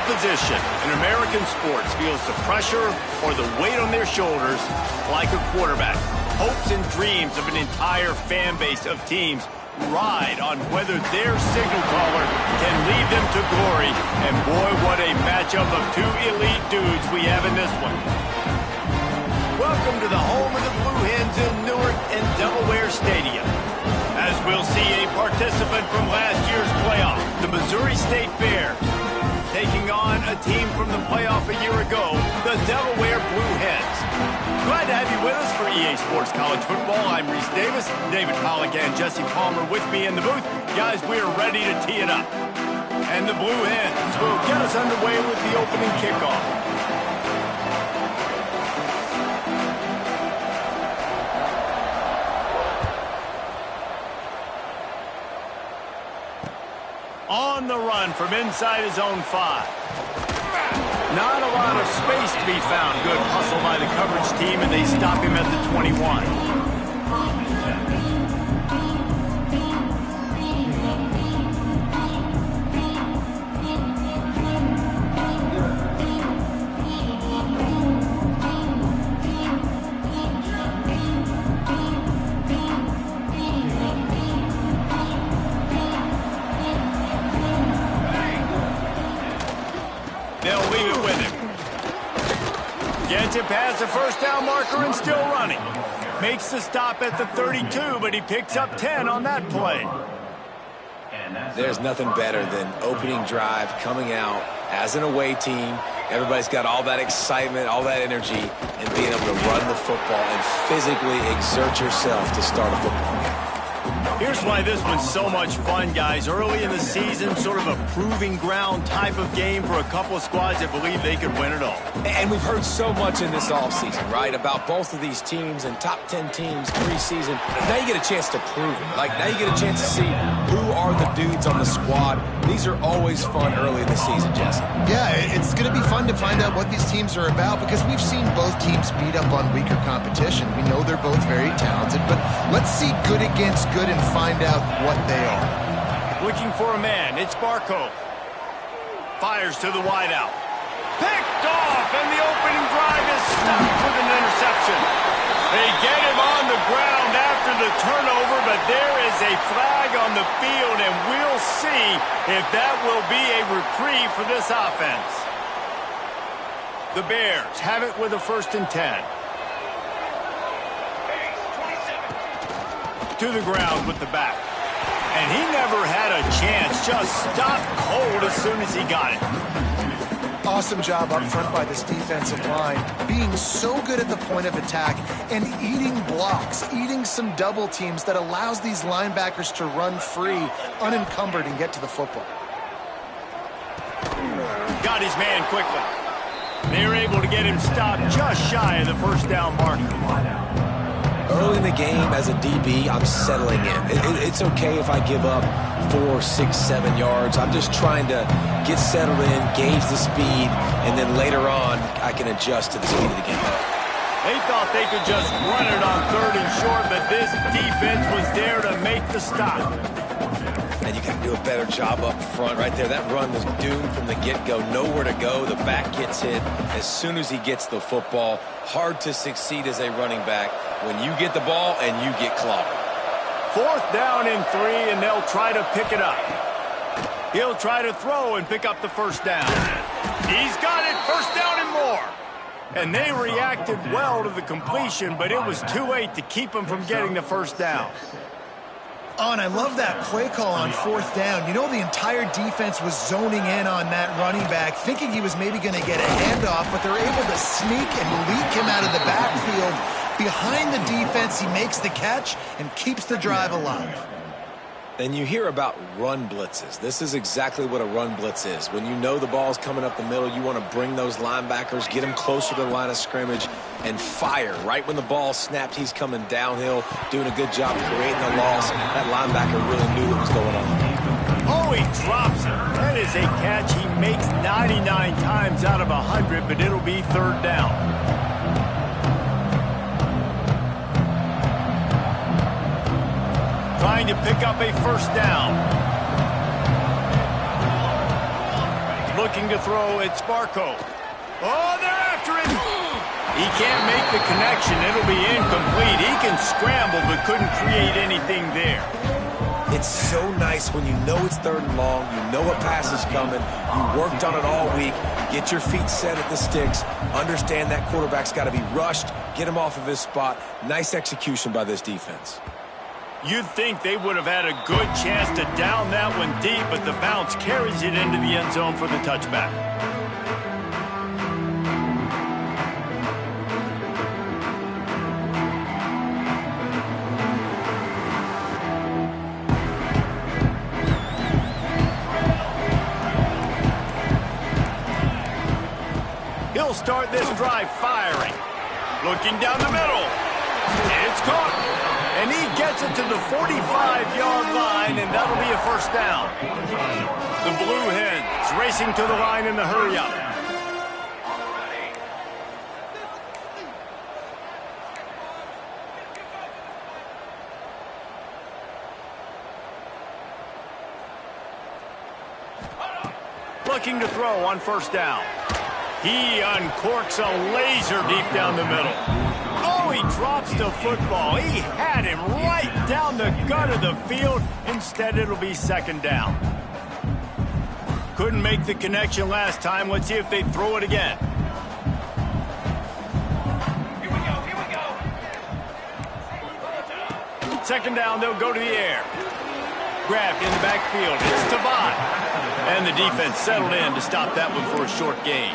position in American sports feels the pressure or the weight on their shoulders like a quarterback. Hopes and dreams of an entire fan base of teams ride on whether their signal caller can lead them to glory. And boy, what a matchup of two elite dudes we have in this one. Welcome to the home of the Blue Hens in Newark and Delaware Stadium. As we'll see a participant from last year's playoff, the Missouri State Bears, taking on a team from the playoff a year ago, the Delaware Blue Hens. Glad to have you with us for EA Sports College Football. I'm Reese Davis, David Pollack and Jesse Palmer with me in the booth. Guys, we are ready to tee it up. And the Blue Hens will get us underway with the opening kickoff. On the run from inside his own 5. Not a lot of space to be found. Good hustle by the coverage team, and they stop him at the 21. They'll leave it with him. Gets it past the first down marker and still running. Makes the stop at the 32, but he picks up 10 on that play. There's nothing better than opening drive, coming out as an away team. Everybody's got all that excitement, all that energy, and being able to run the football and physically exert yourself to start a football game. Here's why this one's so much fun, guys. Early in the season, sort of a proving ground type of game for a couple of squads that believe they could win it all. And we've heard so much in this offseason, right, about both of these teams and top 10 teams preseason. Now you get a chance to prove it. Like, now you get a chance to see who are the dudes on the squad. These are always fun early in the season, Jesse. Yeah, it's going to be fun to find out what these teams are about because we've seen both teams beat up on weaker competition. We know they're both very talented, but let's see good against good and find out what they are. Looking for a man, it's Barco. Fires to the wideout. Picked off, and the opening drive is stopped with an interception. They get him on the ground after the turnover, but there is a flag on the field, and we'll see if that will be a reprieve for this offense. The Bears have it with a 1st and 10. To the ground with the back. And he never had a chance. Just stopped cold as soon as he got it. Awesome job up front by this defensive line. Being so good at the point of attack and eating blocks, eating some double teams that allows these linebackers to run free, unencumbered, and get to the football. Got his man quickly. They were able to get him stopped just shy of the first down marker. Early in the game, as a DB, I'm settling in. It's okay if I give up 4, 6, 7 yards. I'm just trying to get settled in, gauge the speed, and then later on, I can adjust to the speed of the game. They thought they could just run it on 3rd and short, but this defense was there to make the stop. And you got to do a better job up front right there. That run was doomed from the get-go. Nowhere to go. The back gets hit as soon as he gets the football. Hard to succeed as a running back when you get the ball and you get clobbered. 4th down and 3, and they'll try to pick it up. He'll try to throw and pick up the 1st down. He's got it, 1st down and more. And they reacted well to the completion, but it was too late to keep him from getting the 1st down. Oh, and I love that play call on 4th down. You know, the entire defense was zoning in on that running back, thinking he was maybe going to get a handoff, but they're able to sneak and leak him out of the backfield. Behind the defense, he makes the catch and keeps the drive alive. And you hear about run blitzes. This is exactly what a run blitz is. When you know the ball's coming up the middle, you want to bring those linebackers, get them closer to the line of scrimmage, and fire. Right when the ball snapped, he's coming downhill, doing a good job creating a loss. That linebacker really knew what was going on. Oh, he drops it. That is a catch he makes 99 times out of 100, but it'll be 3rd down. Trying to pick up a 1st down. Looking to throw, it's Barco. Oh, they're after him. He can't make the connection. It'll be incomplete. He can scramble, but couldn't create anything there. It's so nice when you know it's 3rd and long, you know a pass is coming, you worked on it all week, get your feet set at the sticks, understand that quarterback's got to be rushed, get him off of his spot. Nice execution by this defense. You'd think they would have had a good chance to down that one deep, but the bounce carries it into the end zone for the touchback. He'll start this drive firing. Looking down the middle. It's caught. And he gets it to the 45-yard line, and that'll be a first down. The Blue Hens racing to the line in the hurry-up. Looking to throw on first down. He uncorks a laser deep down the middle. Oh, he drops the football. He had him right down the gut of the field. Instead, it'll be second down. Couldn't make the connection last time. Let's see if they throw it again. Here we go. Second down, they'll go to the air. Grabbed in the backfield. It's Tavon. And the defense settled in to stop that one for a short gain.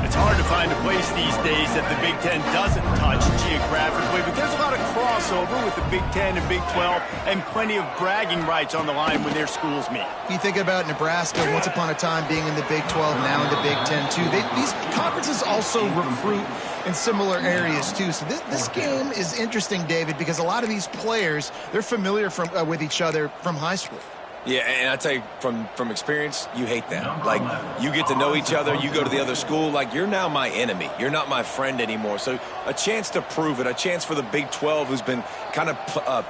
It's hard to find a place these days that the Big Ten doesn't touch geographically, but there's a lot of crossover with the Big Ten and Big 12 and plenty of bragging rights on the line when their schools meet. You think about Nebraska once upon a time being in the Big 12, now in the Big 10 too. These conferences also recruit in similar areas too. So this game is interesting, David, because a lot of these players, they're familiar with each other from high school. Yeah, and I tell you, from experience, you hate that. Like, you get to know each other, you go to the other school, like, you're now my enemy. You're not my friend anymore. So a chance to prove it, a chance for the Big 12, who's been kind of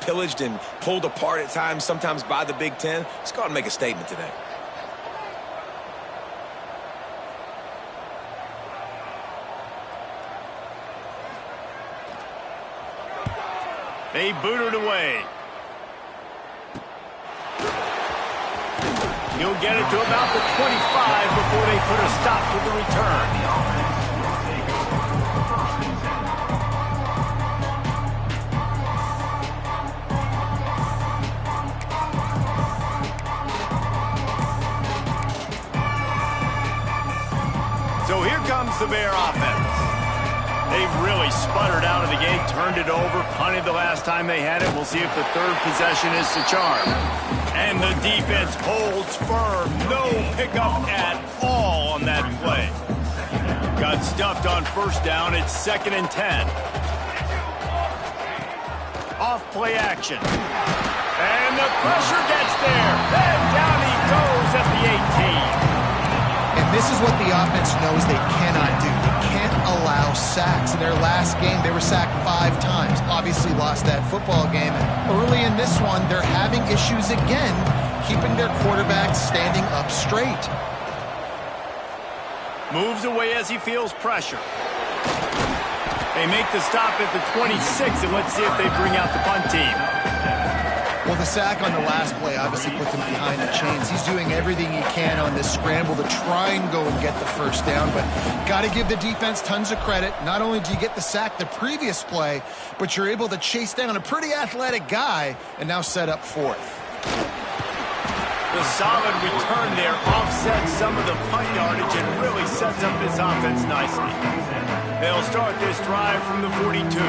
pillaged and pulled apart at times, sometimes by the Big 10. Let's go out and make a statement today. They boot it away. He'll get it to about the 25 before they put a stop to the return. So here comes the Bear offense. They've really sputtered out of the gate, turned it over, punted the last time they had it. We'll see if the third possession is the charm. And the defense holds firm. No pickup at all on that play. Got stuffed on first down. It's 2nd and 10. Off play action. And the pressure gets there. And down he goes at the 18. And this is what the offense knows they cannot do. They can't allow sacks. In their last game, they were sacked 5 times. Obviously lost that football game. Early in this one, they're having issues again, keeping their quarterback standing up straight. Moves away as he feels pressure. They make the stop at the 26, and let's see if they bring out the punt team. Well, the sack on the last play obviously puts him behind the chains. He's doing everything he can on this scramble to try and go and get the first down, but got to give the defense tons of credit. Not only do you get the sack the previous play, but you're able to chase down a pretty athletic guy and now set up 4th. The solid return there offsets some of the punt yardage and really sets up this offense nicely. They'll start this drive from the 42.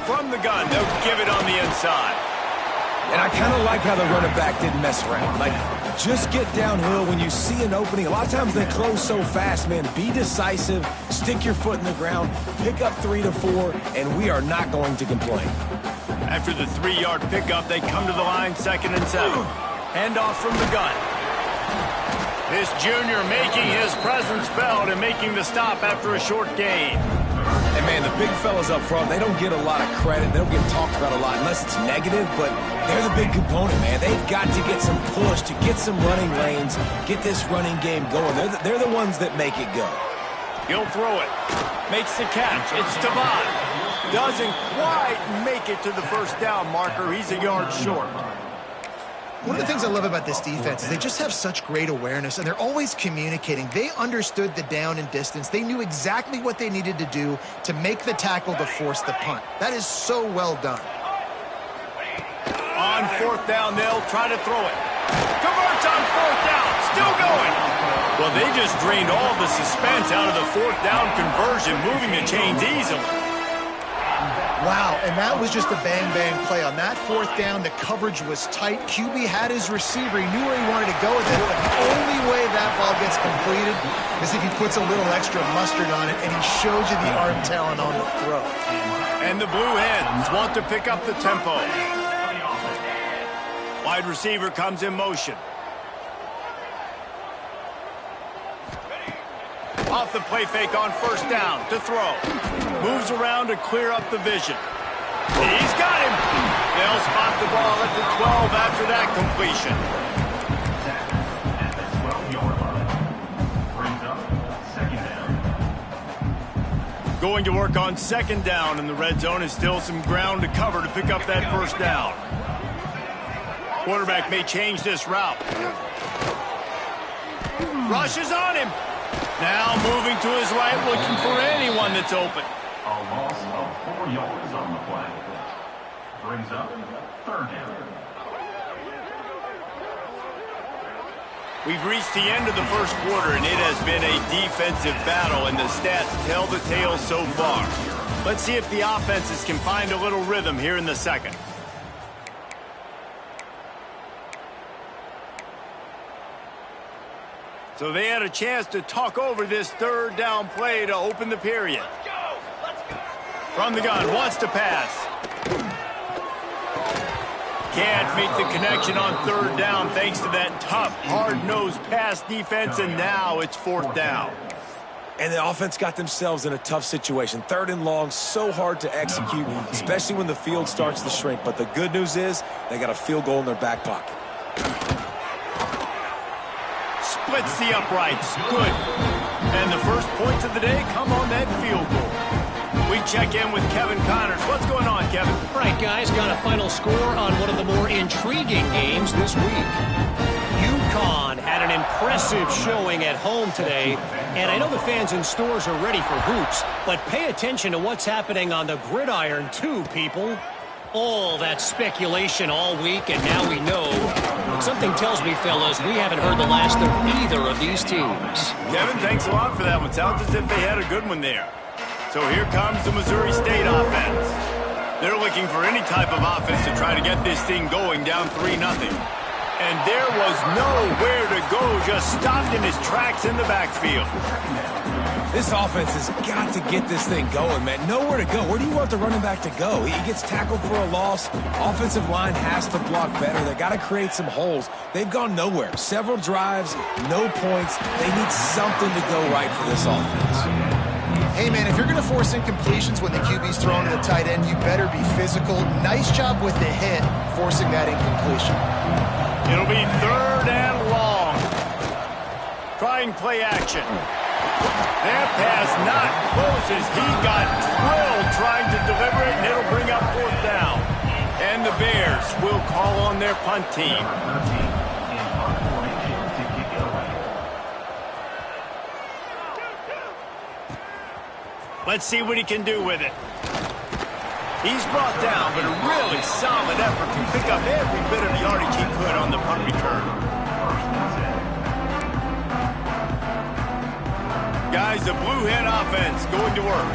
From the gun, they'll give it on the inside. And I kind of like how the running back didn't mess around. Like, just get downhill when you see an opening. A lot of times they close so fast, man. Be decisive, stick your foot in the ground, pick up 3 to 4, and we are not going to complain. After the 3-yard pickup, they come to the line, 2nd and 7. Handoff from the gun. This junior making his presence felt and making the stop after a short gain. And, man, the big fellas up front, they don't get a lot of credit. They don't get talked about a lot unless it's negative, but they're the big component, man. They've got to get some push, to get some running lanes, get this running game going. They're the ones that make it go. He'll throw it. Makes the catch. It's Devon. Doesn't quite make it to the first down marker. He's a yard short. One of the things I love about this defense is they just have such great awareness, and they're always communicating. They understood the down and distance. They knew exactly what they needed to do to make the tackle to force the punt. That is so well done. On fourth down, they'll try to throw it. Converts on fourth down. Still going. Well, they just drained all the suspense out of the fourth down conversion, moving the chains easily. Wow, and that was just a bang-bang play. On that fourth down, the coverage was tight. QB had his receiver. He knew where he wanted to go with it, but the only way that ball gets completed is if he puts a little extra mustard on it, and he shows you the arm talent on the throw. And the Blue Hens want to pick up the tempo. Wide receiver comes in motion. Off the play fake on first down to throw. Moves around to clear up the vision. He's got him. They'll spot the ball at the 12 after that completion. Going to work on second down in the red zone is still some ground to cover to pick up that first down. Quarterback may change this route. Rushes on him. Now moving to his right, looking for anyone that's open. A loss of 4 yards on the play. Brings up third down. We've reached the end of the first quarter, and it has been a defensive battle, and the stats tell the tale so far. Let's see if the offenses can find a little rhythm here in the second. So they had a chance to talk over this third down play to open the period. From the gun, wants to pass. Can't make the connection on third down thanks to that tough, hard-nosed pass defense, and now it's fourth down. And the offense got themselves in a tough situation. Third and long, so hard to execute, especially when the field starts to shrink. But the good news is they got a field goal in their back pocket. Splits the uprights. Good. And the first points of the day come on that field goal. We check in with Kevin Connors. What's going on, Kevin? All right, guys, got a final score on one of the more intriguing games this week. UConn had an impressive showing at home today, and I know the fans in stores are ready for hoops, but pay attention to what's happening on the gridiron too, people. All that speculation all week, and now we know. Something tells me, fellas, we haven't heard the last of either of these teams. Kevin, thanks a lot for that one. Sounds as if they had a good one there. So here comes the Missouri State offense. They're looking for any type of offense to try to get this thing going down 3-0. And there was nowhere to go, just stopped in his tracks in the backfield. This offense has got to get this thing going, man. Nowhere to go. Where do you want the running back to go? He gets tackled for a loss. Offensive line has to block better. They got to create some holes. They've gone nowhere. Several drives, no points. They need something to go right for this offense. Hey, man, if you're going to force incompletions when the QB's thrown to the tight end, you better be physical. Nice job with the hit, forcing that incompletion. It'll be third and long. Trying play action. That pass not close as he got drilled trying to deliver it, and it'll bring up fourth down. And the Bears will call on their punt team. Let's see what he can do with it. He's brought down, but a really solid effort to pick up every bit of yardage he could on the punt return. Guys, the Blue Hen offense going to work.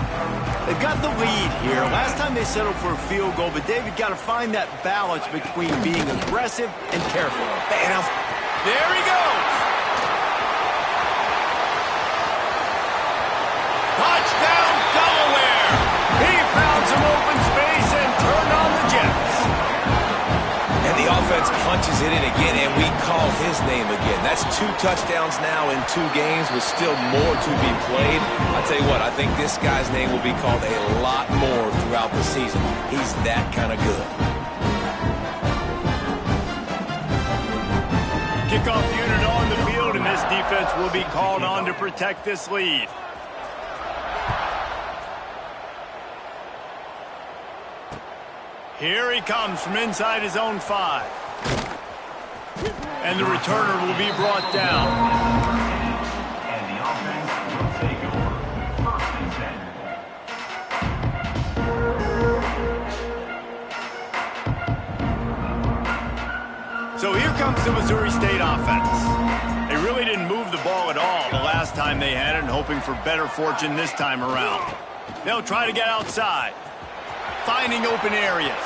They've got the lead here. Last time they settled for a field goal, but David got to find that balance between being aggressive and careful. There he goes. Touchdown, Delaware. He found some open space and turned on the Jets. And the offense punches it in again, and we call his name again. That's 2 touchdowns now in 2 games with still more to be played. I tell you what, I think this guy's name will be called a lot more throughout the season. He's that kind of good. Kickoff unit on the field, and this defense will be called on to protect this lead. Here he comes from inside his own 5. And the returner will be brought down. And the offense will take over. 1st and 10. So here comes the Missouri State offense. They really didn't move the ball at all the last time they had it, and hoping for better fortune this time around. They'll try to get outside, finding open areas.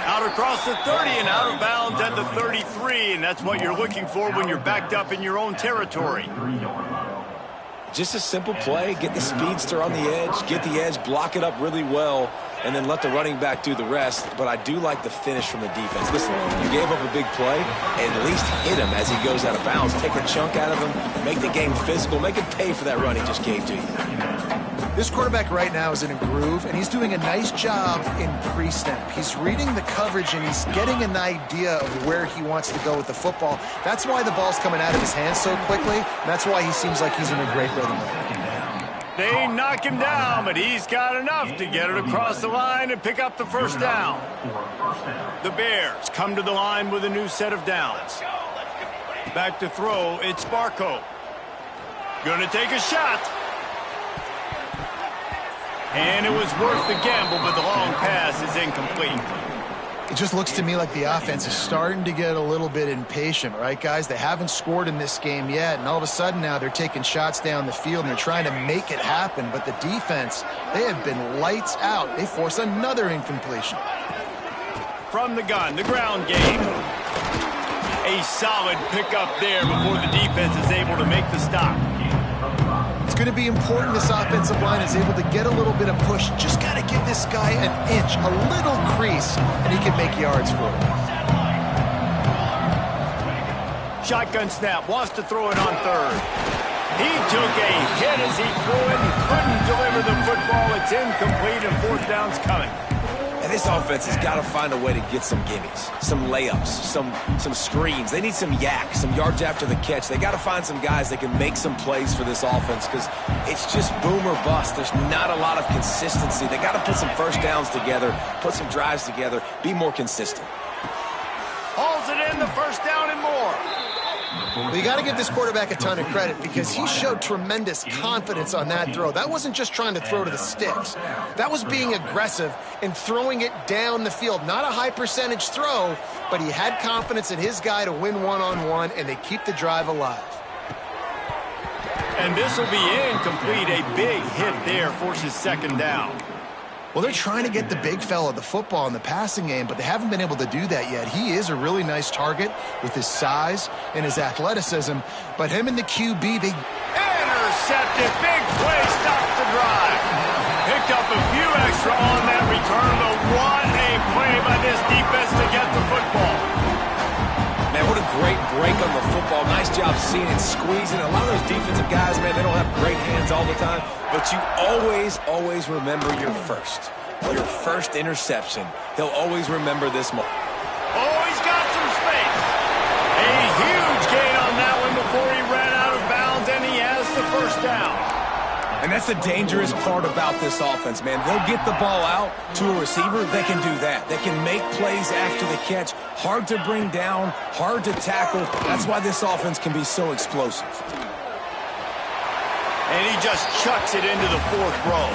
Out across the 30 and out of bounds at the 33, and that's what you're looking for when you're backed up in your own territory. Just a simple play, get the speedster on the edge, get the edge, block it up really well, and then let the running back do the rest. But I do like the finish from the defense. Listen, you gave up a big play, at least hit him as he goes out of bounds. Take a chunk out of him, make the game physical, make him pay for that run he just gave to you. This quarterback right now is in a groove, and he's doing a nice job in pre-snap. He's reading the coverage, and he's getting an idea of where he wants to go with the football. That's why the ball's coming out of his hands so quickly, and that's why he seems like he's in a great rhythm. They knock him down, but he's got enough to get it across the line and pick up the 1st down. The Bears come to the line with a new set of downs. Back to throw, it's Barco. Gonna take a shot. And it was worth the gamble, but the long pass is incomplete. It just looks to me like the offense is starting to get a little bit impatient, right, guys? They haven't scored in this game yet, and all of a sudden now they're taking shots down the field, and they're trying to make it happen. But the defense, they have been lights out. They force another incompletion. From the gun, the ground game. A solid pickup there before the defense is able to make the stop. It's going to be important this offensive line is able to get a little bit of push. Just got to give this guy an inch, a little crease, and he can make yards for it. Shotgun snap, wants to throw it on 3rd. He took a hit as he threw it and couldn't deliver the football. It's incomplete, and 4th down's coming. And this offense has got to find a way to get some gimmies, some layups, some screens. They need some yak, some yards after the catch. They got to find some guys that can make some plays for this offense because it's just boom or bust. There's not a lot of consistency. They got to put some 1st downs together, put some drives together, be more consistent. Hauls it in, the 1st down and more. Well, you got to give this quarterback a ton of credit because he showed tremendous confidence on that throw. That wasn't just trying to throw to the sticks. That was being aggressive and throwing it down the field. Not a high percentage throw, but he had confidence in his guy to win one-on-one, and they keep the drive alive. And this will be incomplete. A big hit there forces 2nd down. Well, they're trying to get the big fella the football in the passing game, but they haven't been able to do that yet. He is a really nice target with his size and his athleticism, but him and the QB, they... Intercepted. Big play stops the drive. Picked up a few extra on that return, but what a play by this defense to get the football. Man, what a great break on the football. Nice job seeing it, squeezing. A lot of those defensive guys, man, they don't have great hands all the time, but you always remember your first interception. He'll always remember this moment. Oh, he's got some space. A huge gain on that one before he ran out of bounds, and he has the 1st down. And that's the dangerous part about this offense, man. They'll get the ball out to a receiver. They can do that. They can make plays after the catch. Hard to bring down, hard to tackle. That's why this offense can be so explosive. And he just chucks it into the 4th row.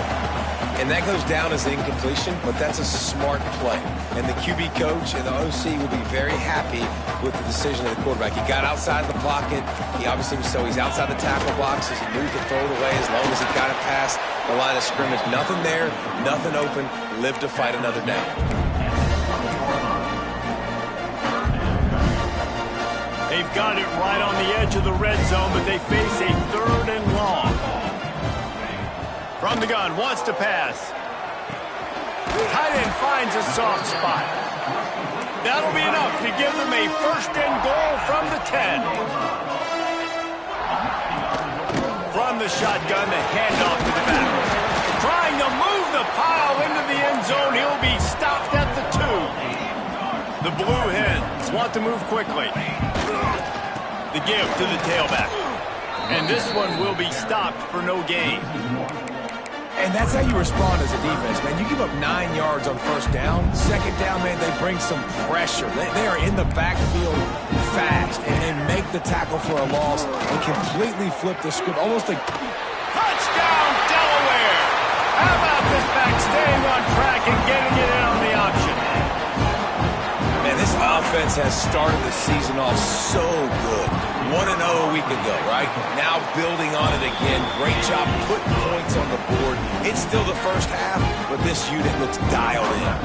And that goes down as incompletion, but that's a smart play. And the QB coach and the OC will be very happy with the decision of the quarterback. He got outside the pocket. He obviously was he's outside the tackle box as he moved to throw it away as long as he got it past the line of scrimmage. Nothing there, nothing open. Live to fight another down. They've got it right on the edge of the red zone, but they face a 3rd and long. From the gun, wants to pass. Tight end finds a soft spot. That'll be enough to give them a first and goal from the 10. From the shotgun, the handoff to the back. Trying to move the pile into the end zone. He'll be stopped at the 2. The Blue Hens want to move quickly. The give to the tailback. And this one will be stopped for no gain. And that's how you respond as a defense, man. You give up 9 yards on first down. Second down, man, they bring some pressure. They are in the backfield fast, and they make the tackle for a loss and completely flip the script. Almost like touchdown, Delaware! How about this back staying on track and getting it in on the option? Man, this offense has started the season off so good. 1-0 a week ago, right? Now building on it again. Great job putting points on the board. It's still the first half, but this unit looks dialed in.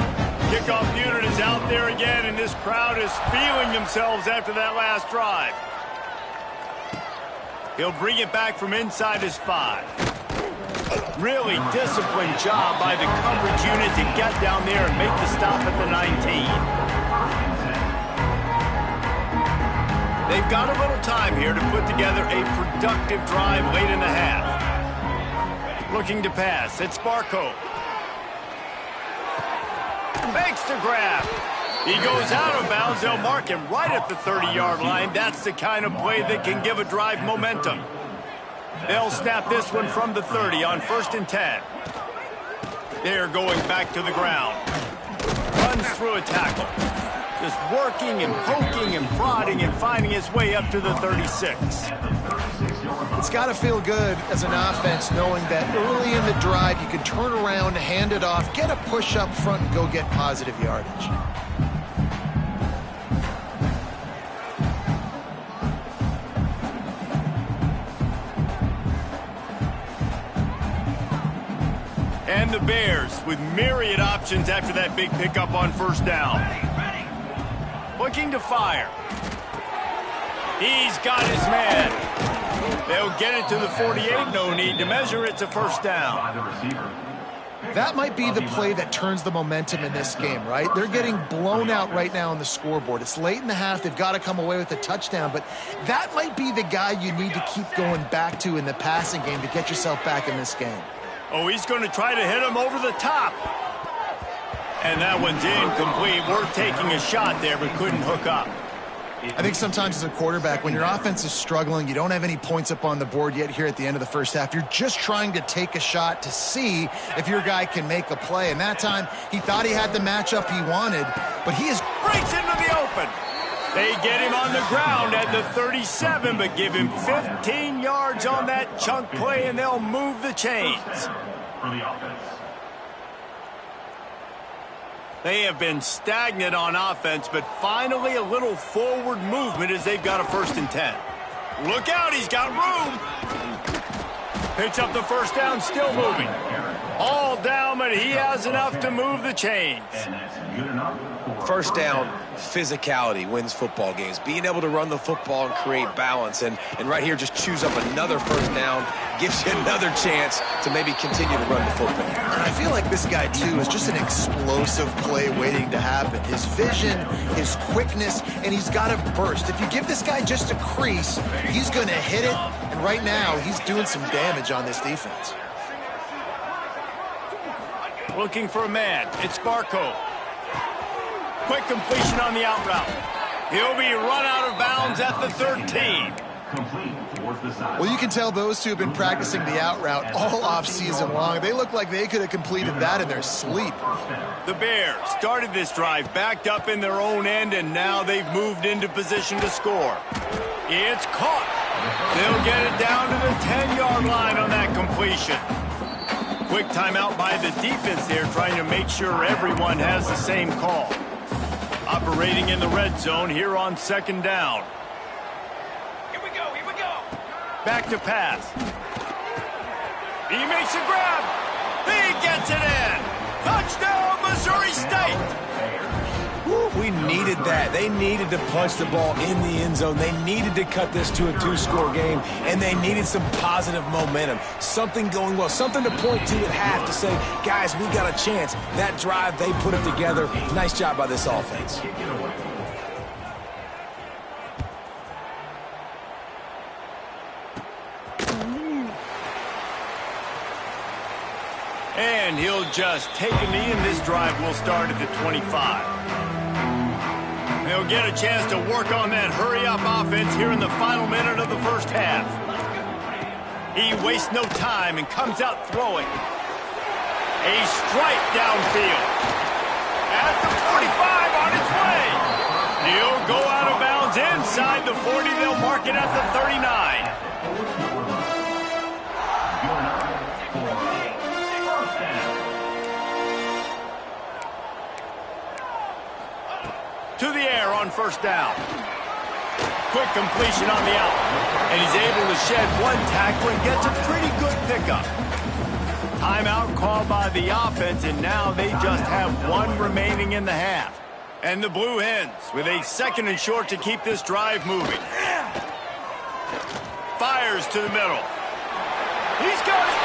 Kickoff unit is out there again, and this crowd is feeling themselves after that last drive. He'll bring it back from inside his 5. Really disciplined job by the coverage unit to get down there and make the stop at the 19. They've got a little time here to put together a productive drive late in the half. Looking to pass. It's Barco. Makes the grab. He goes out of bounds. They'll mark him right at the 30-yard line. That's the kind of play that can give a drive momentum. They'll snap this one from the 30 on 1st and 10. They're going back to the ground. Runs through a tackle. Just working and poking and prodding and finding his way up to the 36. It's got to feel good as an offense knowing that early in the drive you can turn around, hand it off, get a push up front, and go get positive yardage. And the Bears with myriad options after that big pickup on first down. Looking to fire. He's got his man. They'll get it to the 48. No need to measure. It's a first down. That might be the play that turns the momentum in this game, right? They're getting blown out right now on the scoreboard. It's late in the half. They've got to come away with a touchdown, but that might be the guy you need to keep going back to in the passing game to get yourself back in this game. Oh, he's going to try to hit him over the top. And that one's incomplete. We're taking a shot there, but couldn't hook up. I think sometimes as a quarterback, when your offense is struggling, you don't have any points up on the board yet here at the end of the first half. You're just trying to take a shot to see if your guy can make a play. And that time, he thought he had the matchup he wanted, but he is breaks into the open. They get him on the ground at the 37, but give him 15 yards on that chunk play, and they'll move the chains. For the offense. They have been stagnant on offense, but finally a little forward movement as they've got a 1st and 10. Look out, he's got room. Picks up the first down, still moving. All down, but he has enough to move the chains. And that's good enough. First down, physicality wins football games. Being able to run the football and create balance. And right here, just choose up another first down, gives you another chance to maybe continue to run the football. And I feel like this guy, too, is just an explosive play waiting to happen. His vision, his quickness, and he's got a burst. If you give this guy just a crease, he's going to hit it. And right now, he's doing some damage on this defense. Looking for a man. It's Barco. Quick completion on the out route. He'll be run out of bounds at the 13. Well, you can tell those two have been practicing the out route all offseason long. They look like they could have completed that in their sleep. The Bears started this drive backed up in their own end, and now they've moved into position to score. It's caught. They'll get it down to the 10-yard line on that completion. Quick timeout by the defense there, trying to make sure everyone has the same call. Operating in the red zone here on 2nd down. Here we go. Back to pass. He makes a grab. He gets it in. Touchdown, Missouri State. Woo. We needed that. They needed to punch the ball in the end zone. They needed to cut this to a 2-score game, and they needed some positive momentum. Something going well, something to point to at half to say, guys, we got a chance. That drive, they put it together. Nice job by this offense. And he'll just take a knee, and this drive will start at the 25. They'll get a chance to work on that hurry-up offense here in the final minute of the first half. He wastes no time and comes out throwing. A strike downfield. At the 45 on its way. He'll go out of bounds inside the 40. They'll mark it at the 39. To the air on first down. Quick completion on the out. And he's able to shed one tackle and gets a pretty good pickup. Timeout called by the offense, and now they just have one remaining in the half. And the Blue Hens with a 2nd and short to keep this drive moving. Fires to the middle. He's got it.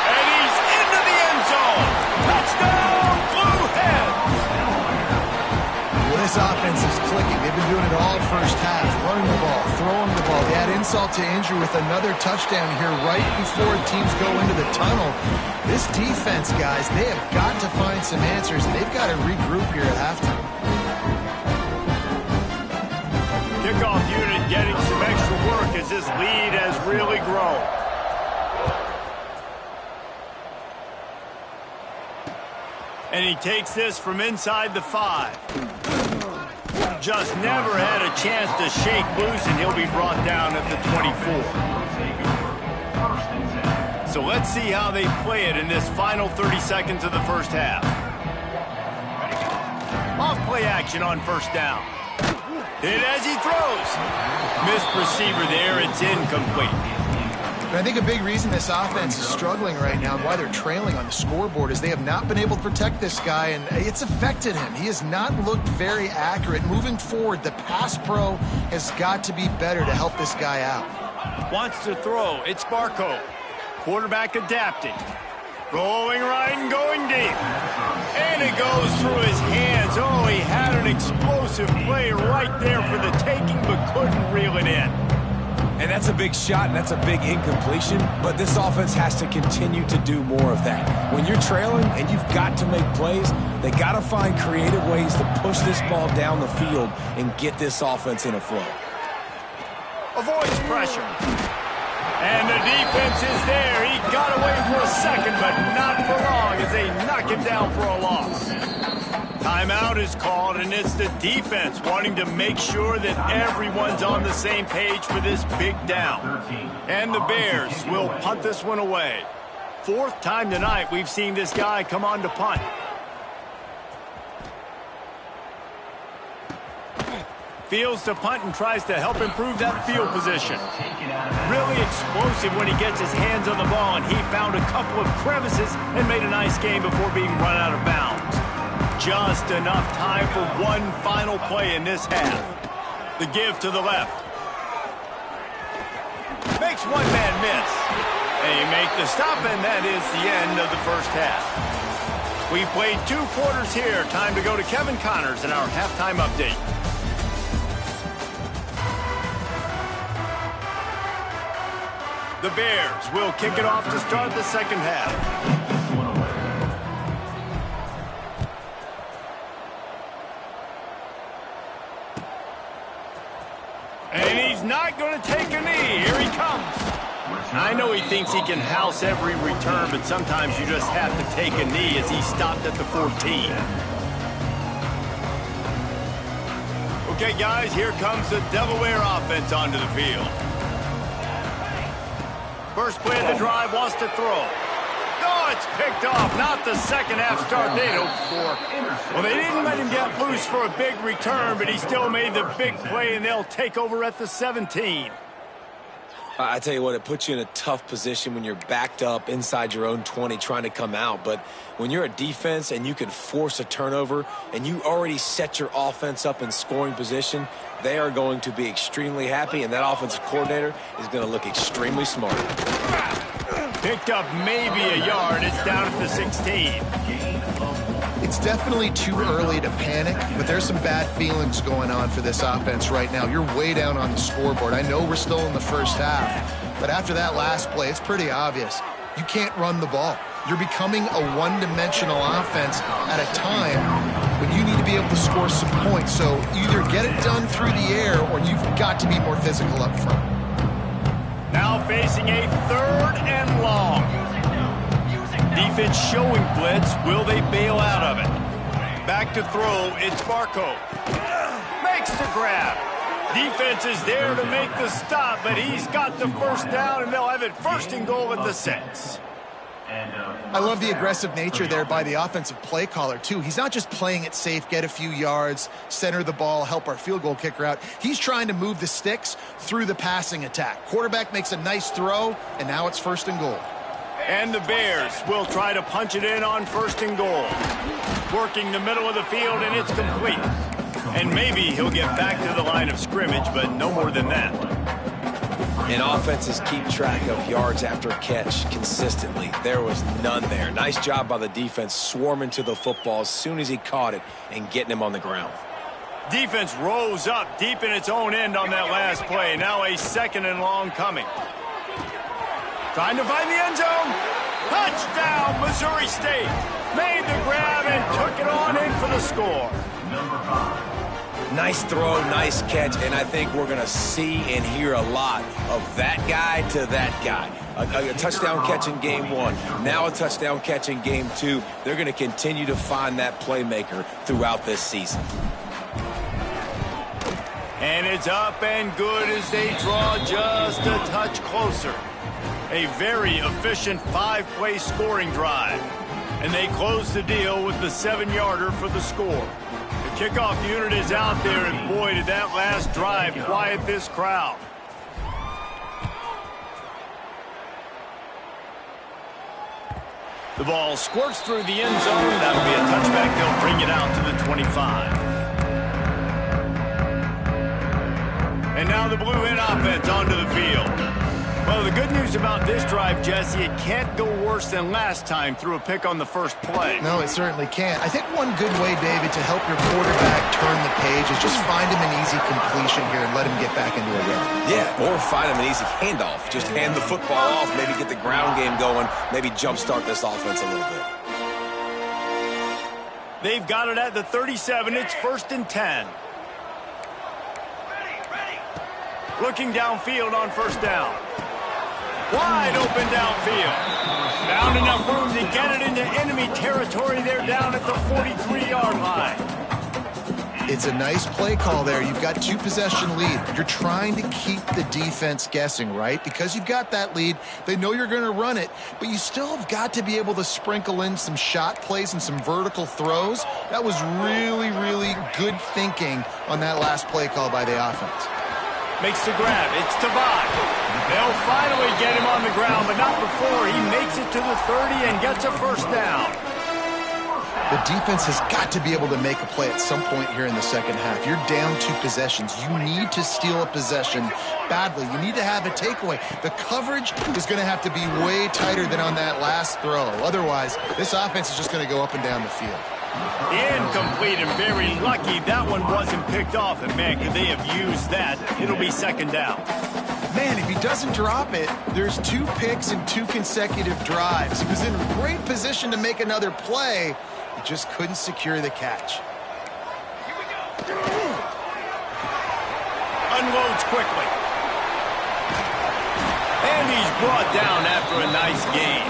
And he's into the end zone. Touchdown, Blue Hens. This offense is clicking. They've been doing it all first half. Running the ball, throwing the ball. They add insult to injury with another touchdown here right before teams go into the tunnel. This defense, guys, they have got to find some answers, and they've got to regroup here at halftime. Kickoff unit getting some extra work as this lead has really grown. And he takes this from inside the 5. Just never had a chance to shake loose, and he'll be brought down at the 24. So let's see how they play it in this final 30 seconds of the first half. Off play action on first down. Hit as he throws. Missed receiver there. It's incomplete. But I think a big reason this offense is struggling right now and why they're trailing on the scoreboard is they have not been able to protect this guy, and it's affected him. He has not looked very accurate. Moving forward, the pass pro has got to be better to help this guy out. Wants to throw. It's Barco. Quarterback adapting. Going right and going deep. And it goes through his hands. Oh, he had an explosive play right there for the taking, but couldn't reel it in. And that's a big shot, and that's a big incompletion, but this offense has to continue to do more of that. When you're trailing and you've got to make plays, they got to find creative ways to push this ball down the field and get this offense in a flow. Avoids pressure. And the defense is there. He got away for a second, but not for long as they knock him down for a loss. Timeout is called, and it's the defense wanting to make sure that everyone's on the same page for this big down. And the Bears will punt this one away. 4th time tonight we've seen this guy come on to punt. Fields to punt and tries to help improve that field position. Really explosive when he gets his hands on the ball, and he found a couple of crevices and made a nice game before being run out of bounds. Just enough time for one final play in this half. The give to the left. Makes one man miss. They make the stop, and that is the end of the first half. We played 2 quarters here. Time to go to Kevin Connors in our halftime update. The Bears will kick it off to start the second half. And he's not going to take a knee. Here he comes. I know he thinks he can house every return, but sometimes you just have to take a knee as he stopped at the 14. Okay, guys, here comes the Delaware offense onto the field. First play of the drive, wants to throw. Oh, it's picked off. Not the second half start they'd hoped for. Well, they didn't let him get loose for a big return, but he still made the big play, and they'll take over at the 17. I tell you what, it puts you in a tough position when you're backed up inside your own 20 trying to come out. But when you're a defense and you can force a turnover and you already set your offense up in scoring position, they are going to be extremely happy, and that offensive coordinator is going to look extremely smart. Picked up maybe a yard. It's down at the 16. It's definitely too early to panic, but there's some bad feelings going on for this offense right now. You're way down on the scoreboard. I know we're still in the first half, but after that last play, it's pretty obvious. You can't run the ball. You're becoming a one-dimensional offense at a time when you need to be able to score some points. So either get it done through the air or you've got to be more physical up front. Now facing a 3rd and long. Defense showing blitz. Will they bail out of it? Back to throw. It's Barco. Makes the grab. Defense is there to make the stop, but he's got the first down, and they'll have it 1st and goal at the 6. I love the aggressive nature there by the offensive play caller, too. He's not just playing it safe, get a few yards, center the ball, help our field goal kicker out. He's trying to move the sticks through the passing attack. Quarterback makes a nice throw, and now it's 1st and goal. And the Bears will try to punch it in on 1st and goal. Working the middle of the field, and it's complete. And maybe he'll get back to the line of scrimmage, but no more than that. And offenses keep track of yards after catch consistently. There was none there. Nice job by the defense swarming to the football as soon as he caught it and getting him on the ground. Defense rose up deep in its own end on that last play. Now a 2nd and long coming. Trying to find the end zone. Touchdown, Missouri State. Made the grab and took it on in for the score. Nice throw, nice catch, and I think we're going to see and hear a lot of that guy to that guy. A touchdown catch in game 1, now a touchdown catch in game 2. They're going to continue to find that playmaker throughout this season. And it's up and good as they draw just a touch closer. A very efficient 5-play scoring drive. And they close the deal with the 7-yarder for the score. The kickoff unit is out there, and boy, did that last drive quiet this crowd. The ball squirts through the end zone. That'll be a touchback. They'll bring it out to the 25. And now the Blue Hen offense onto the field. Well, the good news about this drive, Jesse, it can't go worse than last time through a pick on the first play. No, it certainly can't. I think one good way, David, to help your quarterback turn the page is just find him an easy completion here and let him get back into a rhythm. Yeah, or find him an easy handoff. Just hand the football off, maybe get the ground game going, maybe jumpstart this offense a little bit. They've got it at the 37. It's 1st and 10. Looking downfield on 1st down. Wide open downfield. Found enough room to get it into enemy territory. They're down at the 43-yard line. It's a nice play call there. You've got 2-possession lead. You're trying to keep the defense guessing, right? Because you've got that lead, they know you're going to run it, but you still have got to be able to sprinkle in some shot plays and some vertical throws. That was really, really good thinking on that last play call by the offense. Makes the grab. It's Tavai. They'll finally get him on the ground, but not before he makes it to the 30 and gets a 1st down. The defense has got to be able to make a play at some point here in the second half. You're down 2 possessions. You need to steal a possession badly. You need to have a takeaway. The coverage is going to have to be way tighter than on that last throw. Otherwise, this offense is just going to go up and down the field. Incomplete, and very lucky that one wasn't picked off. And, man, could they have used that? It'll be 2nd down. Man, if he doesn't drop it, there's 2 picks and 2 consecutive drives. He was in great position to make another play. He just couldn't secure the catch. Unloads quickly. And he's brought down after a nice gain.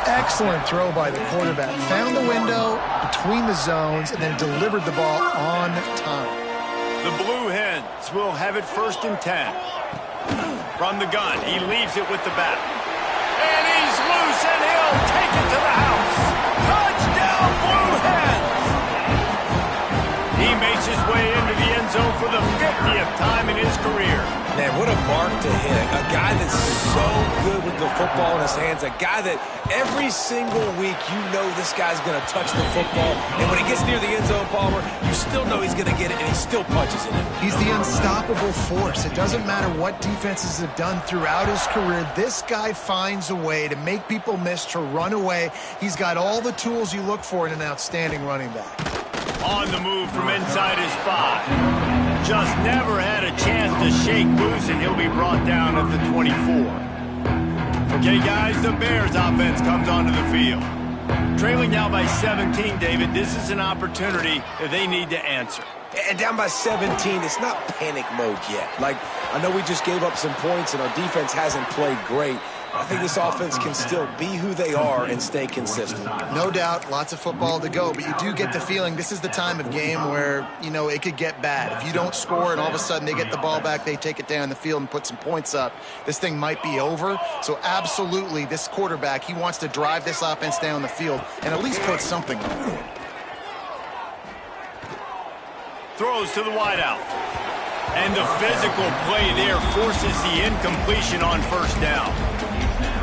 Excellent throw by the quarterback. Found the window between the zones and then delivered the ball on time. The Blue Hens will have it 1st and 10. From the gun, he leaves it with the back. And he's loose, and he'll take it to the house. Touchdown, Blue Hens! He makes his way into the end zone for the 50th time in his career. Man, What a mark to hit. A guy that's so good with the football in his hands. A guy that every single week you know this guy's going to touch the football. And when he gets near the end zone, Palmer, you still know he's going to get it, and he still punches in it. He's the unstoppable force. It doesn't matter what defenses have done throughout his career. This guy finds a way to make people miss, to run away. He's got all the tools you look for in an outstanding running back. On the move from inside his 5. Just never had a chance to shake loose, and he'll be brought down at the 24. Okay, guys, the Bears offense comes onto the field. Trailing now by 17, David. This is an opportunity that they need to answer. And down by 17, it's not panic mode yet. Like, I know we just gave up some points and our defense hasn't played great. I think this offense can still be who they are and stay consistent. No doubt, lots of football to go, but you do get the feeling this is the time of game where, you know, it could get bad. If you don't score and all of a sudden they get the ball back, they take it down the field and put some points up, this thing might be over. So absolutely, this quarterback, he wants to drive this offense down the field and at least put something on it. Throws to the wideout. And the physical play there forces the incompletion on first down.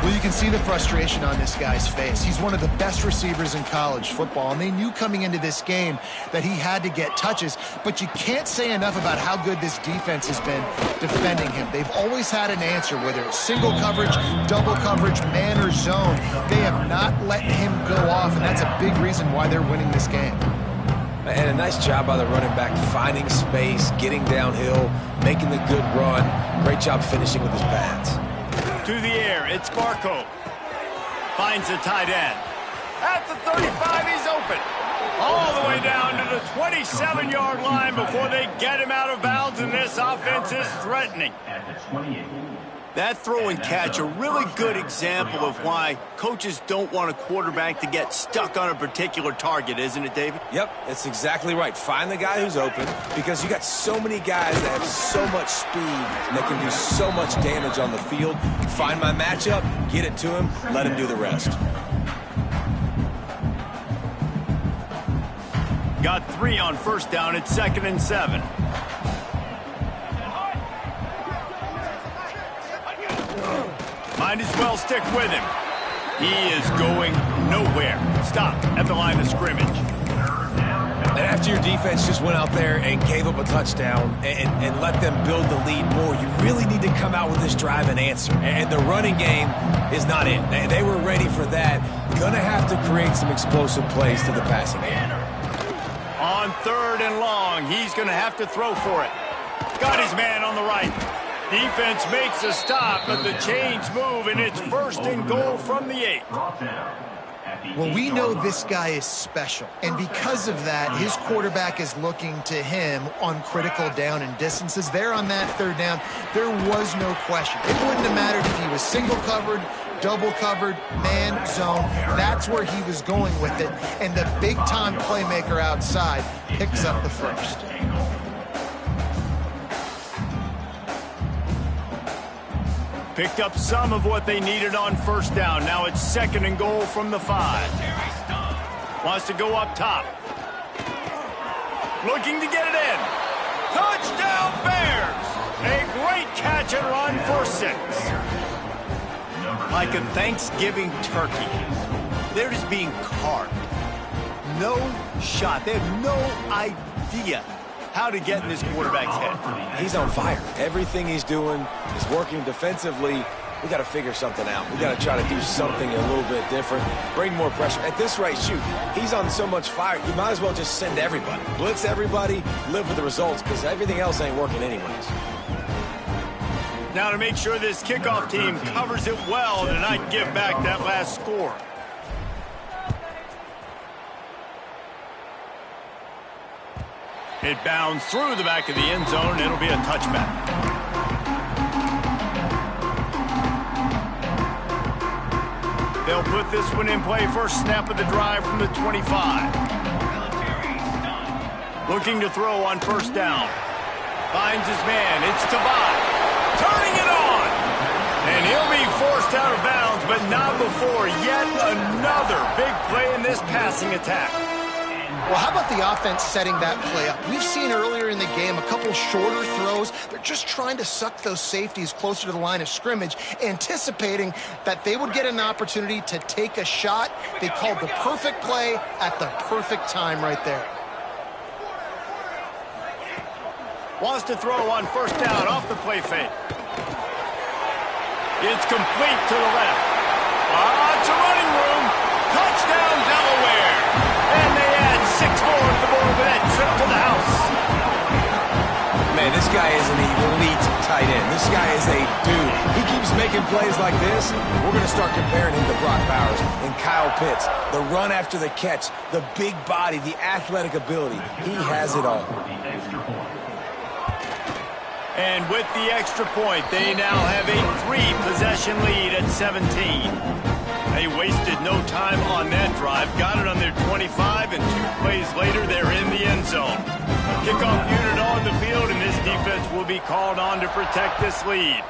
Well, you can see the frustration on this guy's face. He's one of the best receivers in college football, and they knew coming into this game that he had to get touches, but you can't say enough about how good this defense has been defending him. They've always had an answer, whether it's single coverage, double coverage, man or zone. They have not let him go off, and that's a big reason why they're winning this game. And a nice job by the running back, finding space, getting downhill, making the good run. Great job finishing with his pads. To the air, it's Barco. Finds the tight end. At the 35, he's open. All the way down to the 27-yard line before they get him out of bounds, and this offense is threatening. At the 28. That throw and catch, a really good example of why coaches don't want a quarterback to get stuck on a particular target, isn't it, David? Yep, that's exactly right. Find the guy who's open, because you got so many guys that have so much speed and that can do so much damage on the field. Find my matchup, get it to him, let him do the rest. Got 3 on first down. It's 2nd and 7. Might as well stick with him. He is going nowhere. Stop at the line of scrimmage. And after your defense just went out there and gave up a touchdown and let them build the lead more, you really need to come out with this drive and answer. And the running game is not it. They were ready for that. Gonna have to create some explosive plays to the passing game. On 3rd and long, he's gonna have to throw for it. Got his man on the right. Defense makes a stop, but the chains move, and it's 1st and goal from the 8. Well, we know this guy is special, and because of that, his quarterback is looking to him on critical down and distances. There on that 3rd down, there was no question. It wouldn't have mattered if he was single covered, double covered, man, zone. That's where he was going with it, and the big-time playmaker outside picks up the 1st. Picked up some of what they needed on first down. Now it's 2nd and goal from the 5. Wants to go up top. Looking to get it in. Touchdown Bears! A great catch and run for 6. Like a Thanksgiving turkey. They're just being carved. No shot. They have no idea how to get in this quarterback's head. He's on fire. Everything he's doing is working defensively. We got to figure something out. We got to try to do something a little bit different. Bring more pressure. At this rate, shoot, he's on so much fire, you might as well just send everybody. Blitz everybody, live with the results, because everything else ain't working anyways. Now to make sure this kickoff team covers it well and not give back that last score. It bounds through the back of the end zone. It'll be a touchback. They'll put this one in play. First snap of the drive from the 25. Looking to throw on first down. Finds his man. It's Tavai. Turning it on. And he'll be forced out of bounds, but not before yet another big play in this passing attack. Well, how about the offense setting that play up? We've seen earlier in the game a couple shorter throws. They're just trying to suck those safeties closer to the line of scrimmage, anticipating that they would get an opportunity to take a shot. They called the perfect play at the perfect time right there. Wants to throw on first down off the play fake. It's complete to the left. Lots of running room. Touchdown, Delaware. And they add 6 more to the board with that trip to the house. Man, this guy is an elite tight end. This guy is a dude. He keeps making plays like this. We're going to start comparing him to Brock Bowers and Kyle Pitts. The run after the catch, the big body, the athletic ability. He has it all. And with the extra point, they now have a 3-possession lead at 17. They wasted no time on that drive, got it on their 25, and 2 plays later, they're in the end zone. Kickoff unit on the field, and this defense will be called on to protect this lead.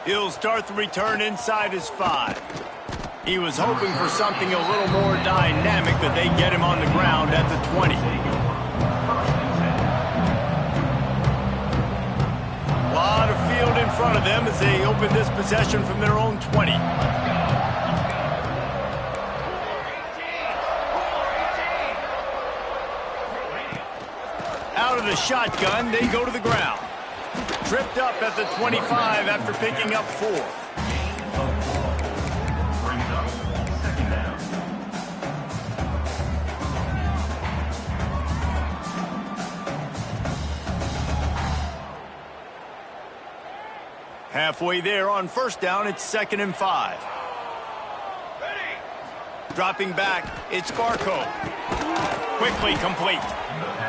He'll start the return inside his 5. He was hoping for something a little more dynamic, but they get him on the ground at the 20. A lot of field in front of them as they open this possession from their own 20. Out of the shotgun, they go to the ground. Tripped up at the 25 after picking up 4. Brings up second down. Halfway there on first down, it's 2nd and 5. Dropping back, it's Barco. Quickly complete.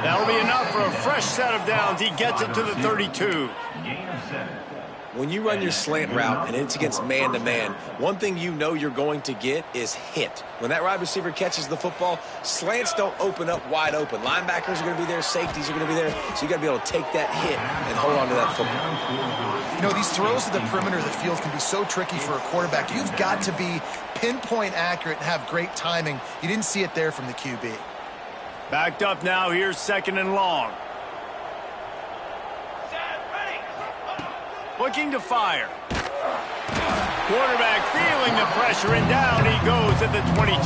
That'll be enough for a fresh set of downs. He gets it to the 32. Gain of 7. When you run your slant route and it's against man-to-man, one thing you know you're going to get is hit. When that wide receiver catches the football, slants don't open up wide open. Linebackers are going to be there, safeties are going to be there, so you got to be able to take that hit and hold on to that football. You know, these throws to the perimeter of the field can be so tricky for a quarterback. You've got to be pinpoint accurate and have great timing. You didn't see it there from the QB. Backed up now, here's 2nd and long. Looking to fire. Quarterback feeling the pressure, and down he goes at the 22.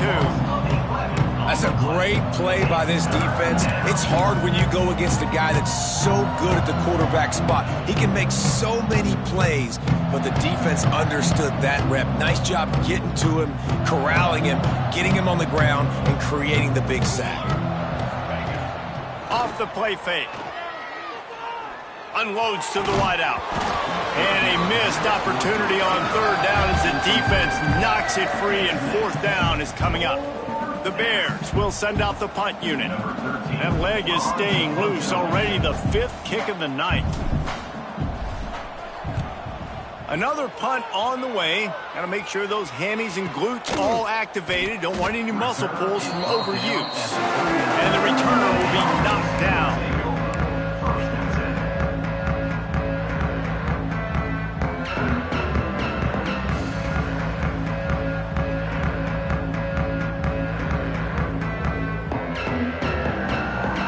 That's a great play by this defense. It's hard when you go against a guy that's so good at the quarterback spot. He can make so many plays, but the defense understood that rep. Nice job getting to him, corralling him, getting him on the ground, and creating the big sack. Off the play fake. Unloads to the wideout. And a missed opportunity on 3rd down as the defense knocks it free, and 4th down is coming up. The Bears will send out the punt unit. That leg is staying loose already, the 5th kick of the night. Another punt on the way. Got to make sure those hammies and glutes all activated. Don't want any muscle pulls from overuse. And the returner will be knocked down.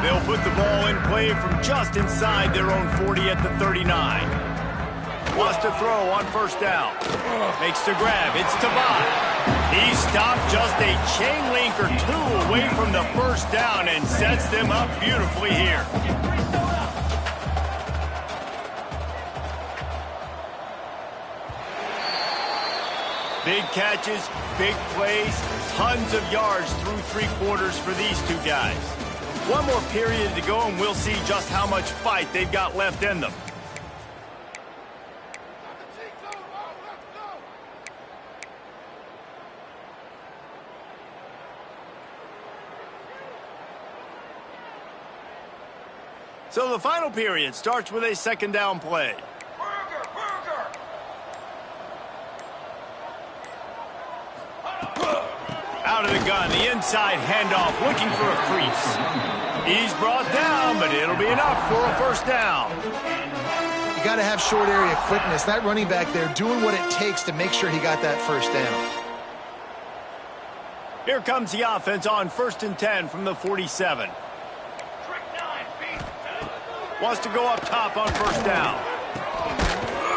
They'll put the ball in play from just inside their own 40 at the 39. Wants to throw on first down. Makes the grab. It's Tavai. He stopped just a chain link or 2 away from the first down and sets them up beautifully here. Big catches, big plays, tons of yards through 3 quarters for these 2 guys. One more period to go, and we'll see just how much fight they've got left in them. So the final period starts with a 2nd down play. Out of the gun, the inside handoff, looking for a crease. He's brought down, but it'll be enough for a first down. You got to have short area quickness. That running back there doing what it takes to make sure he got that first down. Here comes the offense on 1st and 10 from the 47. Wants to go up top on 1st down.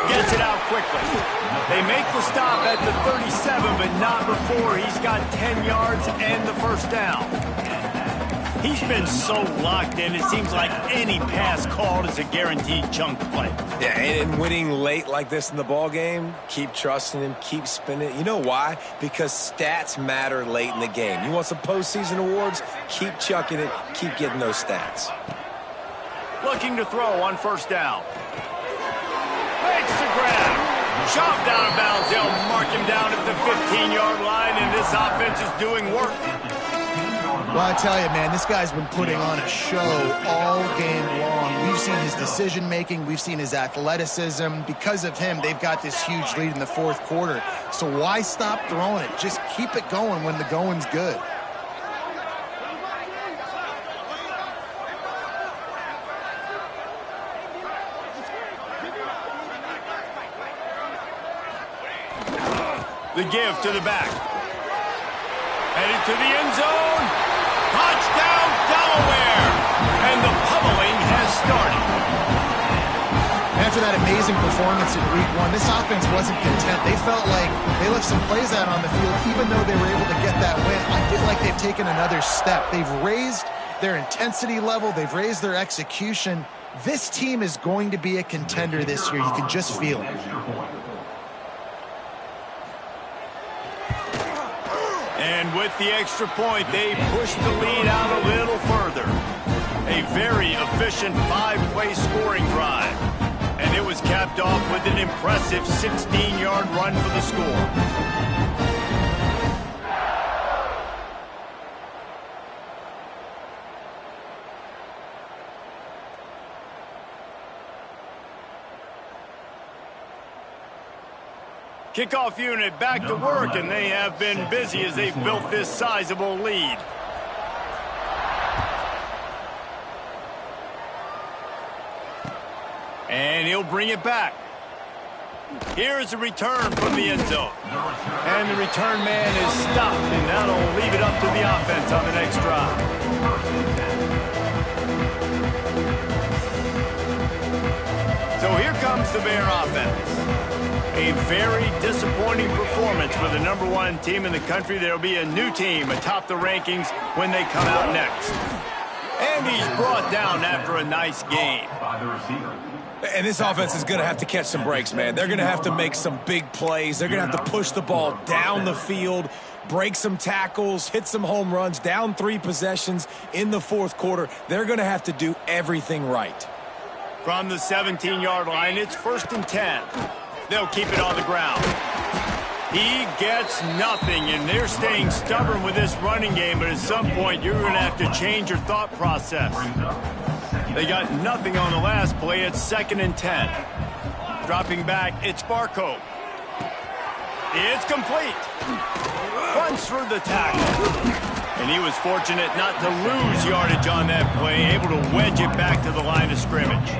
Gets it out quickly. They make the stop at the 37, but not before he's got 10 yards and the 1st down. He's been so locked in, it seems like any pass called is a guaranteed chunk play. Yeah, and winning late like this in the ball game, keep trusting him, keep spinning. You know why? Because stats matter late in the game. You want some postseason awards? Keep chucking it, keep getting those stats. Looking to throw on 1st down. Makes the grab. Shoved out of bounds. They'll mark him down at the 15-yard line, and this offense is doing work. Well, I tell you, man, this guy's been putting on a show all game long. We've seen his decision-making. We've seen his athleticism. Because of him, they've got this huge lead in the 4th quarter. So why stop throwing it? Just keep it going when the going's good. The give to the back. Headed to the end zone. Touchdown, Delaware. And the pummeling has started. After that amazing performance in Week 1, this offense wasn't content. They felt like they left some plays out on the field, even though they were able to get that win. I feel like they've taken another step. They've raised their intensity level. They've raised their execution. This team is going to be a contender this year. You can just feel it. And with the extra point, they push the lead out a little further. A very efficient 5-play scoring drive. And it was capped off with an impressive 16-yard run for the score. Kickoff unit back to work, and they have been busy as they've built this sizable lead. And he'll bring it back. Here's a return from the end zone. And the return man is stopped, and that'll leave it up to the offense on the next drive. So here comes the Bear offense. A very disappointing performance for the #1 team in the country. There'll be a new team atop the rankings when they come out next. And he's brought down after a nice game. And this offense is going to have to catch some breaks, man. They're going to have to make some big plays. They're going to have to push the ball down the field, break some tackles, hit some home runs, down 3 possessions in the 4th quarter. They're going to have to do everything right. From the 17-yard line, it's 1st and 10. They'll keep it on the ground. He gets nothing, and they're staying stubborn with this running game, but at some point you're going to have to change your thought process. They got nothing on the last play. It's 2nd and 10. Dropping back, it's Barco. It's complete. Runs through the tackle. And he was fortunate not to lose yardage on that play, able to wedge it back to the line of scrimmage.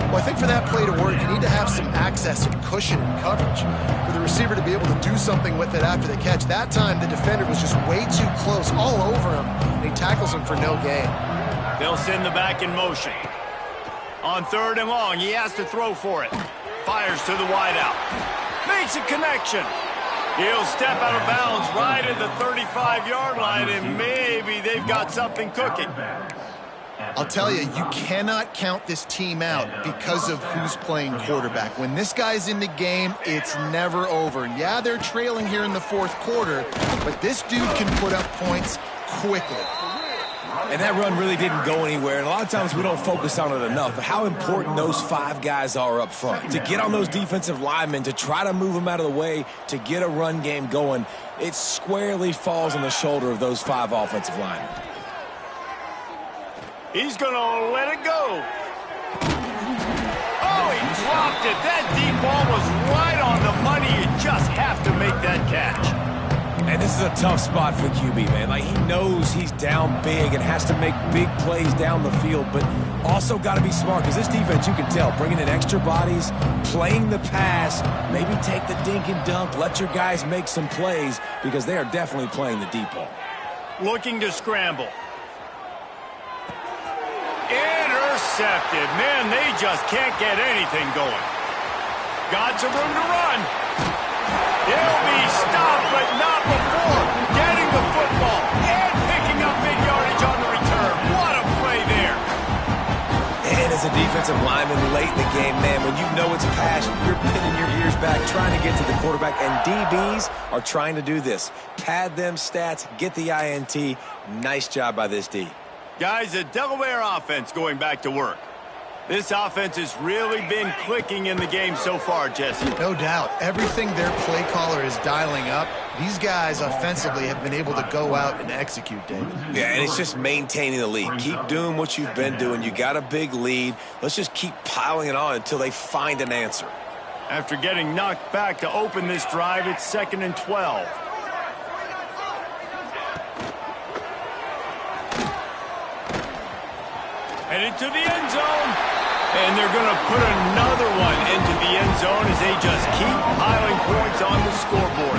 Well, I think for that play to work, you need to have some access and cushion and coverage for the receiver to be able to do something with it after the catch. That time, the defender was just way too close, all over him, and he tackles him for no gain. They'll send the back in motion. On 3rd and long, he has to throw for it. Fires to the wideout. Makes a connection. He'll step out of bounds right at the 35-yard line, and maybe they've got something cooking. I'll tell you, you cannot count this team out because of who's playing quarterback. When this guy's in the game, it's never over. Yeah, they're trailing here in the 4th quarter, but this dude can put up points quickly. And that run really didn't go anywhere. And a lot of times we don't focus on it enough. How important those 5 guys are up front. To get on those defensive linemen, to try to move them out of the way, to get a run game going, it squarely falls on the shoulder of those 5 offensive linemen. He's going to let it go. Oh, he dropped it. That deep ball was right on the money. You just have to make that catch. And this is a tough spot for the QB, man. Like, he knows he's down big and has to make big plays down the field, but also got to be smart because this defense, you can tell, bringing in extra bodies, playing the pass, maybe take the dink and dunk, let your guys make some plays because they are definitely playing the deep ball. Looking to scramble. Intercepted. Man, they just can't get anything going. Got some room to run. He'll be stopped, but not before getting the football and picking up big yardage on the return. What a play there. And as a defensive lineman late in the game, man, when you know it's pass, you're pinning your ears back, trying to get to the quarterback, and DBs are trying to do this. Pad them stats, get the INT. Nice job by this D. Guys, the Delaware offense going back to work. This offense has really been clicking in the game so far, Jesse. No doubt. Everything their play caller is dialing up, these guys offensively have been able to go out and execute, David. Yeah, and it's just maintaining the lead. Keep doing what you've been doing. You got a big lead. Let's just keep piling it on until they find an answer. After getting knocked back to open this drive, it's 2nd and 12. Headed to the end zone. And they're going to put another one into the end zone as they just keep piling points on the scoreboard.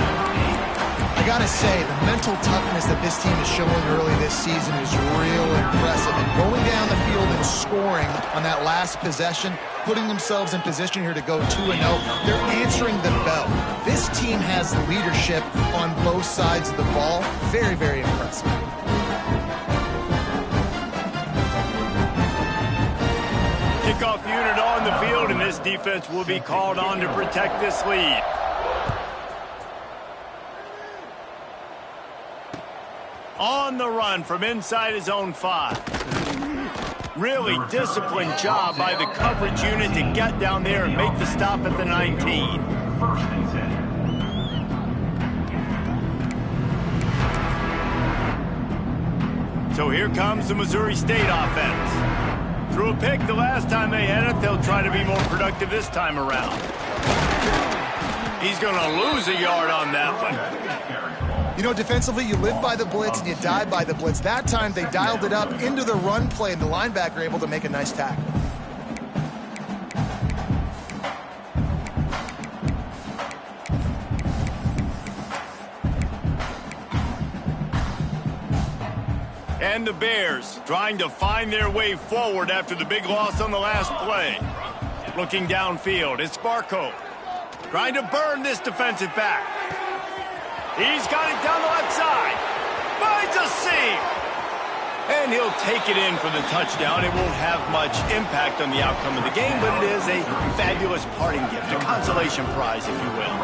I got to say, the mental toughness that this team is showing early this season is real impressive. And going down the field and scoring on that last possession, putting themselves in position here to go 2-0, they're answering the bell. This team has leadership on both sides of the ball. Very, very impressive. Kickoff unit on the field, and this defense will be called on to protect this lead. On the run from inside his own 5. Really disciplined job by the coverage unit to get down there and make the stop at the 19. So here comes the Missouri State offense. Threw a pick the last time they had it. They'll try to be more productive this time around. He's going to lose a yard on that one. You know, defensively, you live by the blitz and you die by the blitz. That time, they dialed it up into the run play, and the linebacker able to make a nice tackle. And the Bears trying to find their way forward after the big loss on the last play. Looking downfield, it's Barco trying to burn this defensive back. He's got it down the left side. Finds a seam. And he'll take it in for the touchdown. It won't have much impact on the outcome of the game, but it is a fabulous parting gift, a consolation prize, if you will.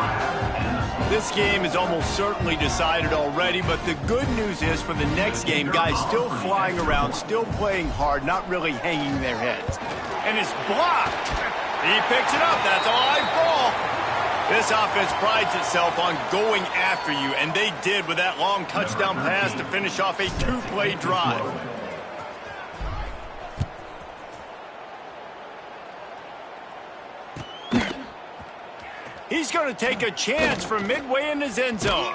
This game is almost certainly decided already, but the good news is for the next game, guys still flying around, still playing hard, not really hanging their heads. And it's blocked. He picks it up. That's a live ball. This offense prides itself on going after you, and they did with that long touchdown pass to finish off a 2-play drive. He's going to take a chance from midway in his end zone.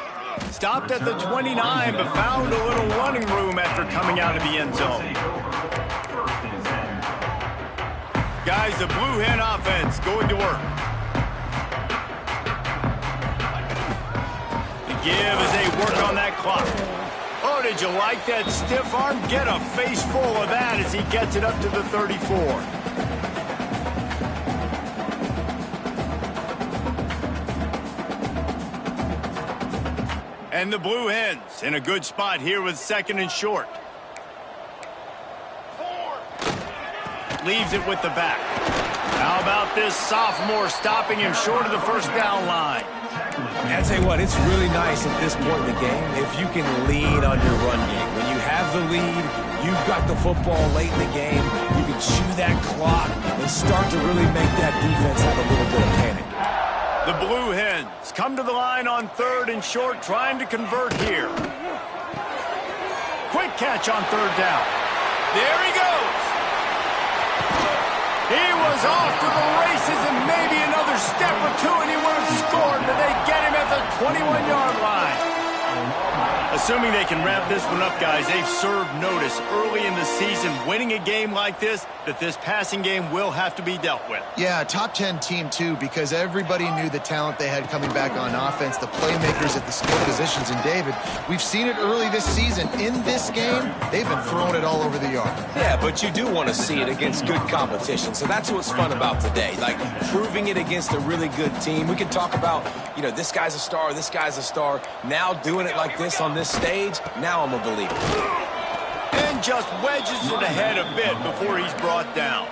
Stopped at the 29, but found a little running room after coming out of the end zone. Guys, the Blue Hen offense going to work. The give as they work on that clock. Oh, did you like that stiff arm? Get a face full of that as he gets it up to the 34. And the Blue Hens in a good spot here with 2nd and short. Leaves it with the back. How about this sophomore stopping him short of the first down line? I tell you what, it's really nice at this point in the game if you can lean on your run game. When you have the lead, you've got the football late in the game, you can chew that clock and start to really make that defense have a little bit of panic. The Blue Hens come to the line on 3rd and short, trying to convert here. Quick catch on 3rd down. There he goes. He was off to the races and maybe another step or two and he would have scored, but they get him at the 21-yard line. Assuming they can wrap this one up, guys, they've served notice early in the season, winning a game like this, that this passing game will have to be dealt with. Yeah, top 10 team, too, because everybody knew the talent they had coming back on offense, the playmakers at the skill positions. And, David, we've seen it early this season. In this game, they've been throwing it all over the yard. Yeah, but you do want to see it against good competition. So that's what's fun about today, like proving it against a really good team. We can talk about, you know, this guy's a star, this guy's a star. Now doing it like this on this stage, now I'm a believer. And just wedges it ahead a bit before he's brought down.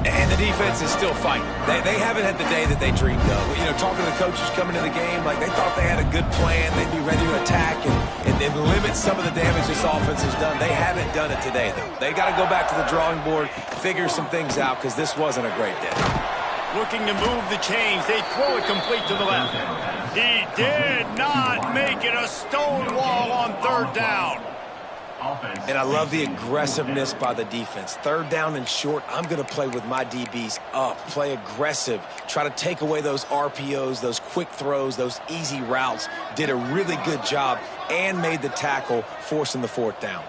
And the defense is still fighting. They haven't had the day that they dreamed of. You know, talking to the coaches coming to the game, like they thought they had a good plan. They'd be ready to attack and limit some of the damage this offense has done. They haven't done it today, though. They got to go back to the drawing board, figure some things out, because this wasn't a great day. Looking to move the chains. They throw it complete to the left. He did not make it a stone wall on third down. And I love the aggressiveness by the defense. Third down and short, I'm going to play with my DBs up, play aggressive, try to take away those RPOs, those quick throws, those easy routes. Did a really good job and made the tackle, forcing the fourth down.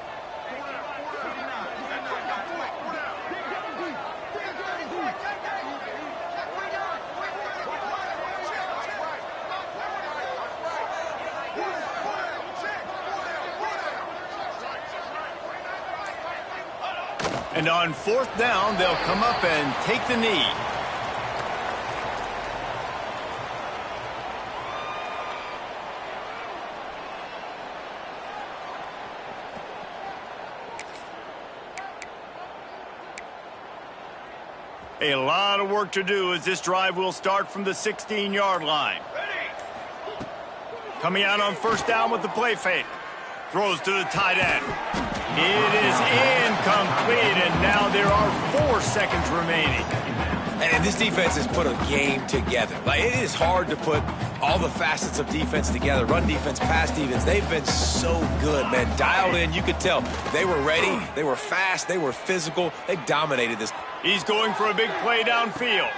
And on fourth down, they'll come up and take the knee. A lot of work to do as this drive will start from the 16-yard line. Coming out on first down with the play fake. Throws to the tight end. It is incomplete, and now there are 4 seconds remaining. And this defense has put a game together. Like, it is hard to put all the facets of defense together. Run defense, pass defense. They've been so good, man. Dialed in. You could tell they were ready. They were fast. They were physical. They dominated this. He's going for a big play downfield.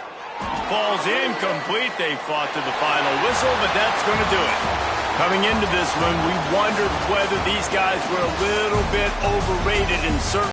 Ball's incomplete. They fought to the final whistle, but that's going to do it. Coming into this one, we wondered whether these guys were a little bit overrated in certain